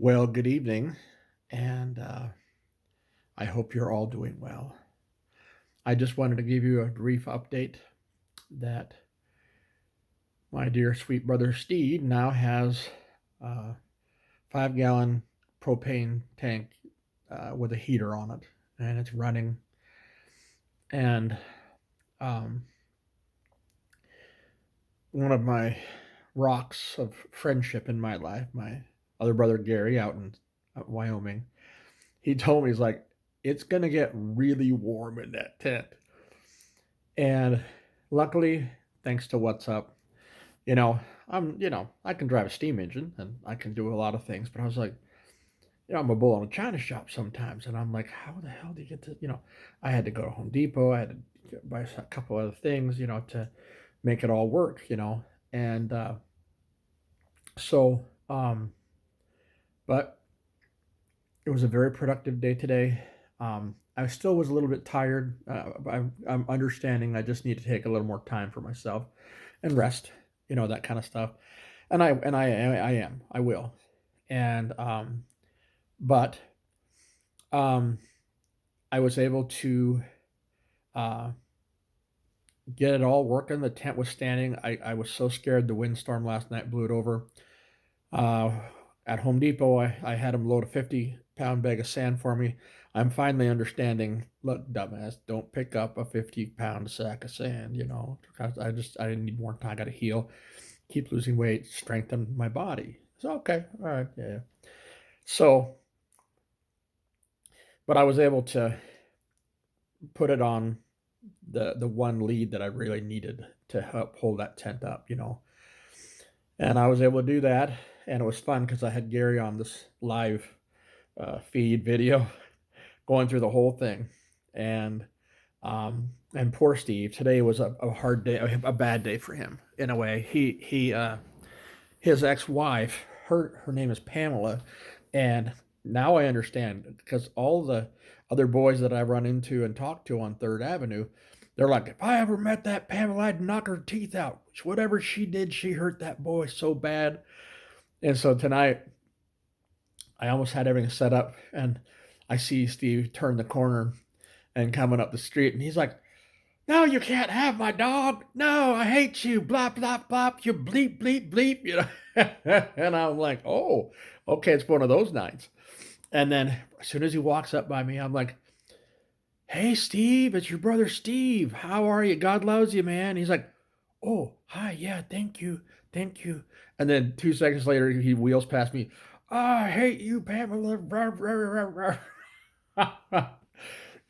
Well, good evening, and I hope you're all doing well. I just wanted to give you a brief update that my dear sweet brother Steve now has a 5-gallon propane tank with a heater on it, and it's running. And um, one of my rocks of friendship in my life, my other brother Gary out in Wyoming, he told me, he's like, it's going to get really warm in that tent. And luckily, thanks to what's up, you know, I can drive a steam engine and I can do a lot of things, but I was like, I'm a bull in a china shop sometimes. And I'm like, how the hell do you get to, I had to go to Home Depot. I had to buy a couple other things, to make it all work, And so, but it was a very productive day today. I still was a little bit tired. I'm understanding I just need to take a little more time for myself and rest, that kind of stuff. And I am. I will. And but um, I was able to uh, get it all working. The tent was standing. I was so scared the windstorm last night blew it over. Uh, at Home Depot, I had them load a 50-pound bag of sand for me. I'm finally understanding. Look, dumbass, don't pick up a 50-pound sack of sand. 'Cause I didn't need more time. I got to heal, keep losing weight, strengthen my body. So okay, all right, yeah. So, but I was able to put it on the one lead that I really needed to help hold that tent up. And I was able to do that, and it was fun because I had Gary on this live feed video going through the whole thing. And poor Steve, today was a hard day, a bad day for him in a way. His ex-wife, her name is Pamela, and now I understand because all the other boys that I run into and talk to on Third Avenue, they're like, if I ever met that Pamela, I'd knock her teeth out. Whatever she did, she hurt that boy so bad. And so tonight, I almost had everything set up, and I see Steve turn the corner and coming up the street, and he's like, "No, you can't have my dog. No, I hate you. Blah blah blah. You bleep bleep bleep." And I'm like, "Oh, okay, it's one of those nights." And then as soon as he walks up by me, I'm like, "Hey, Steve, it's your brother Steve. How are you? God loves you, man." He's like, "Oh, hi, yeah, thank you, thank you." And then 2 seconds later, he wheels past me. "Oh, I hate you, Pamela."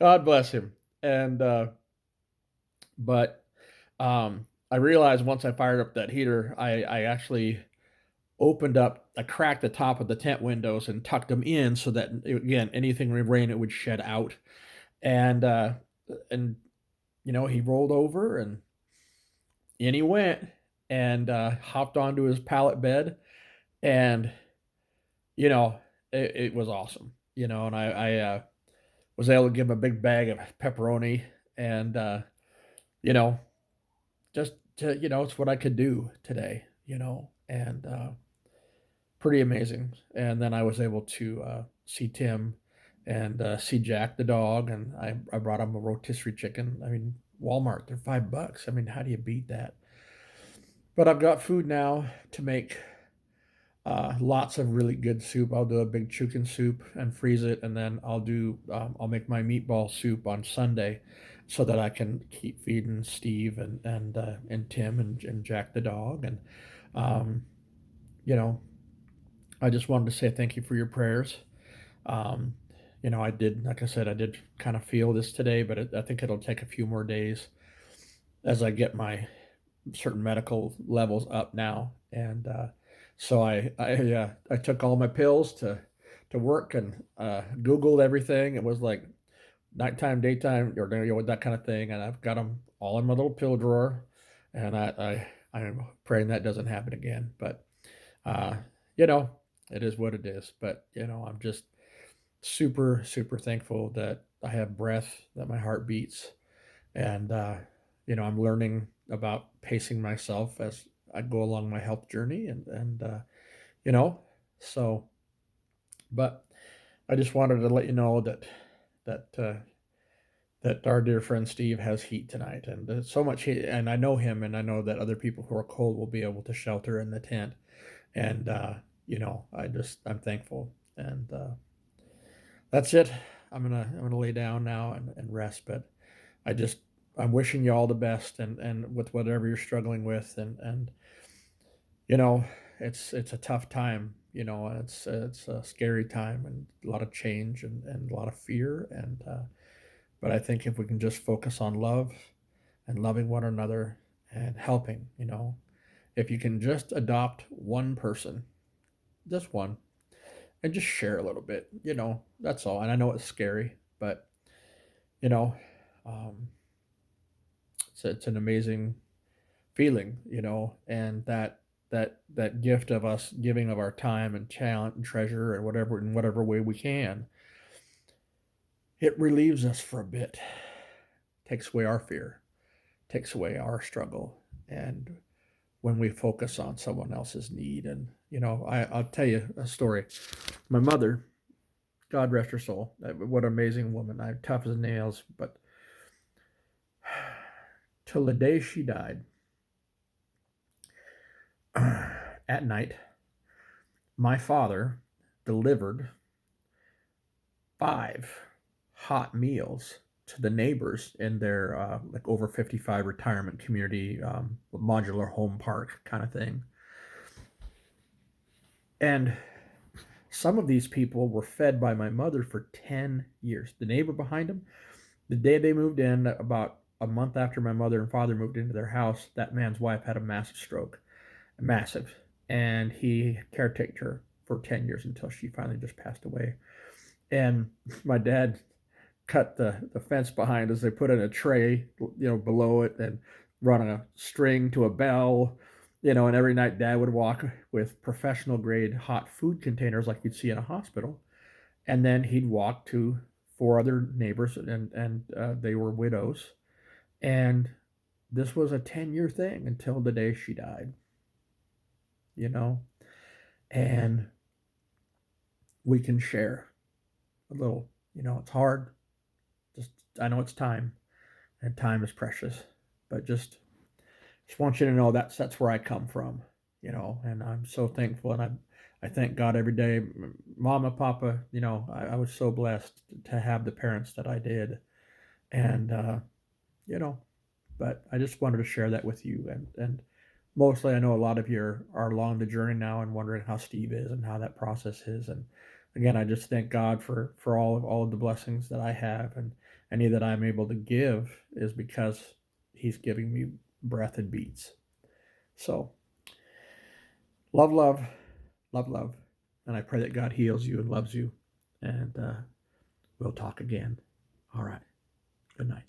God bless him. And but I realized once I fired up that heater, I actually I cracked the top of the tent windows and tucked them in so that again, anything rain it would shed out. And and he rolled over and in he went and hopped onto his pallet bed and you know it was awesome. And I was able to give him a big bag of pepperoni and you know just to, it's what I could do today. And pretty amazing. And then I was able to see Tim and see Jack the dog, and I brought him a rotisserie chicken. I mean, Walmart, they're $5. I mean, how do you beat that? But I've got food now to make lots of really good soup. I'll do a big chicken soup and freeze it, and then I'll make my meatball soup on Sunday, so that I can keep feeding Steve and Tim and Jack the dog. And um, you know, I just wanted to say thank you for your prayers. Um, I did, like I said, I did kind of feel this today, but I think it'll take a few more days as I get my certain medical levels up now. And so I took all my pills to work and Googled everything. It was like nighttime, daytime, or that kind of thing. And I've got them all in my little pill drawer. And I'm praying that doesn't happen again. But uh, you know, it is what it is. But I'm just super, super thankful that I have breath, that my heart beats, and I'm learning about pacing myself as I go along my health journey, and you know, so But I just wanted to let you know that that our dear friend Steve has heat tonight, and so much heat. And I know him, and I know that other people who are cold will be able to shelter in the tent. And I'm thankful, and that's it. I'm gonna lay down now and rest. But I just I'm wishing you all the best, and with whatever you're struggling with, and you know it's a tough time. It's a scary time and a lot of change and a lot of fear. And but I think if we can just focus on love and loving one another and helping, if you can just adopt one person, just one, and just share a little bit, that's all. And I know it's scary, but you know, um, it's an amazing feeling, and that gift of us giving of our time and talent and treasure and whatever in whatever way we can, it relieves us for a bit, takes away our fear, takes away our struggle, and when we focus on someone else's need. And I'll tell you a story. My mother, God rest her soul, what an amazing woman. I'm tough as nails, but till the day she died, at night, my father delivered 5 hot meals to the neighbors in their like over 55 retirement community, modular home park kind of thing. And some of these people were fed by my mother for 10 years. The neighbor behind them, the day they moved in, about a month after my mother and father moved into their house, that man's wife had a massive stroke. Massive. And he caretaked her for 10 years until she finally just passed away. And my dad cut the fence behind us. They put in a tray, below it, and run a string to a bell, and every night dad would walk with professional grade hot food containers like you'd see in a hospital. And then he'd walk to 4 other neighbors, and they were widows. And this was a 10-year thing until the day she died, you know, and we can share a little. It's hard. Just I know it's time, and time is precious, but just want you to know that's where I come from, and I'm so thankful, and I thank God every day. Mama, Papa, I was so blessed to have the parents that I did, and you know, but I just wanted to share that with you, and mostly I know a lot of you are along the journey now and wondering how Steve is and how that process is. And again, I just thank God for all of the blessings that I have, and any that I'm able to give is because He's giving me breath and beats. So love, love, love, love, and I pray that God heals you and loves you. And we'll talk again. All right. Good night.